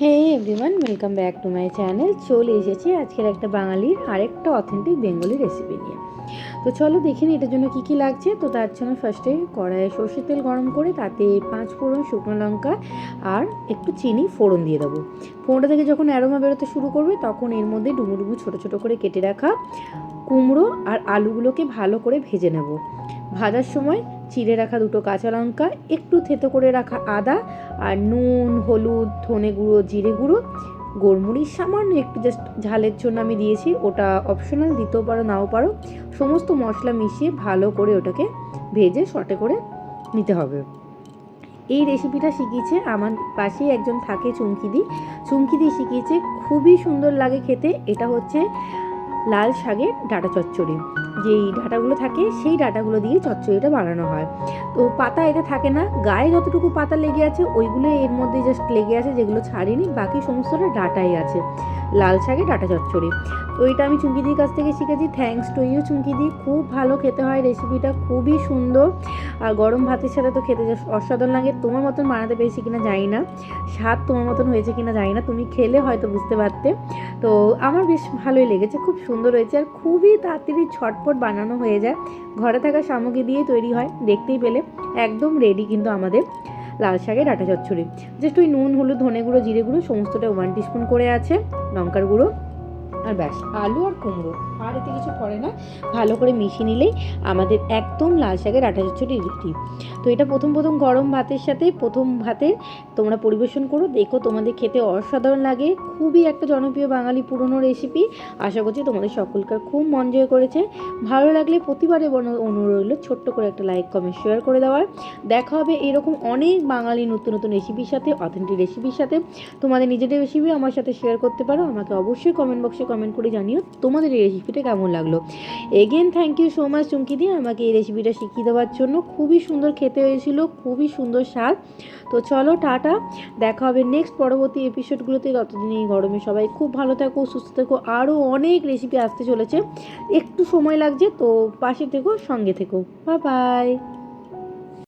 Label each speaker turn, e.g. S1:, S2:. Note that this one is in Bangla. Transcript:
S1: Hey everyone, welcome back to my channel. চলে এসেছি আজকের একটা বাঙালির আরেকটা অথেন্টিক বেঙ্গলি রেসিপি নিয়ে। তো চলো দেখে নিই এটার জন্য কী কী লাগছে। তো তার জন্য ফার্স্টে কড়াইয়ে সর্ষের তেল গরম করে তাতে 5 ফোড়ন, শুকনো লঙ্কা আর একটু চিনি ফোড়ন দিয়ে দেবো। ফোড়নটা থেকে যখন অ্যারোমা বেরোতে শুরু করবে তখন এর মধ্যে ডুমো ডুমো ছোটো ছোটো করে কেটে রাখা কুমড়ো আর আলুগুলোকে ভালো করে ভেজে নেব। ভাজার সময় চিড়ে রাখা 2টো কাঁচা লঙ্কা, একটু থেতো করে রাখা আদা আর নুন, হলুদ, ধনে গুঁড়ো, জিরে গুঁড়ো, গোলমরিচ সামান্য একটু জাস্ট ঝালের জন্য আমি দিয়েছি, ওটা অপশনাল, দিতেও পারো নাও পারো। সমস্ত মশলা মিশিয়ে ভালো করে ওটাকে ভেজে সটে করে নিতে হবে। এই রেসিপিটা শিখিয়েছে আমার পাশেই একজন থাকে, চুমকিদি শিখিয়েছে। খুবই সুন্দর লাগে খেতে। এটা হচ্ছে লাল শাকের ডাঁটা চচ্চড়ি। যেই ডাঁটাগুলো থাকে সেই ডাঁটাগুলো দিয়ে চচ্চড়িটা বানানো হয়। তো পাতা এতে থাকে না, গায়ে যতটুকু পাতা লেগে আছে ওইগুলো এর মধ্যে জাস্ট লেগে আছে, যেগুলো ছাড়িনি, বাকি সমস্তটা ডাঁটাই আছে। লাল শাকে ডাঁটা চচ্চড়ি। তো এটা আমি চুমকিদির কাছ থেকে শিখেছি। থ্যাঙ্কস টু ইউ চুমকিদি। খুব ভালো খেতে হয় রেসিপিটা, খুবই সুন্দর। আর গরম ভাতের সাথে তো খেতে অসাধারণ লাগে। তোমার মতন বানাতে পেরেছি কিনা জানি না, স্বাদ তোমার মতন হয়েছে কিনা জানি না, তুমি খেলে হয়তো বুঝতে পারতে। তো আমার বেশ ভালোই লেগেছে, খুব সুন্দর হয়েছে আর খুবই তাড়াতাড়ি ঝটপট বানানো হয়ে যায়। ঘরে থাকা সামগ্রী দিয়ে তৈরি হয়, দেখতেই পেলে একদম রেডি কিন্তু আমাদের লাল শাকের ডাঁটা চচ্চড়ি। জাস্ট ওই নুন, হলুদ, ধনে গুঁড়ো, জিরে গুঁড়ো সমস্তটা 1 টিস্পুন করে আছে, লঙ্কার গুঁড়ো আর ব্যাস, আলু আর কুমড়ো, আর এতে কিছু পড়ে না। ভালো করে মিশিয়ে নিলেই আমাদের একদম লাল শাকের ডাঁটা চচ্চড়ি রেডি। তো এটা প্রথম গরম ভাতের সাথে প্রথম ভাতে তোমরা পরিবেশন করো, দেখো তোমাদের খেতে অসাধারণ লাগে। খুবই একটা জনপ্রিয় বাঙালি পুরনো রেসিপি। আশা করছি তোমাদের সকলকার খুব মন জয় করেছে। ভালো লাগলে প্রতিবারে অনুরোধ রইল ছোট্ট করে একটা লাইক, কমেন্ট, শেয়ার করে দেওয়ার। দেখা হবে এরকম অনেক বাঙালি নতুন নতুন রেসিপির সাথে, অথেন্টিক রেসিপির সাথে। তোমাদের নিজেদের রেসিপি আমার সাথে শেয়ার করতে পারো। আমাকে অবশ্যই কমেন্ট বক্সে কমেন্ট করে জানিও তোমাদের এই রেসিপিটা কেমন লাগলো। Again thank you so much চুমকিদি আমাকে এই রেসিপিটা শিখিয়ে দেওয়ার জন্য। খুবই সুন্দর খেতে হয়েছিল, খুবই সুন্দর স্বাদ। তো চলো টাটা, দেখা হবে নেক্সট পরবর্তী এপিসোডগুলোতে। ততদিন এই গরমে সবাই খুব ভালো থাকো, সুস্থ থেকো। আরও অনেক রেসিপি আসতে চলেছে, একটু সময় লাগছে, তো পাশে থেকো, সঙ্গে থেকো। Bye bye.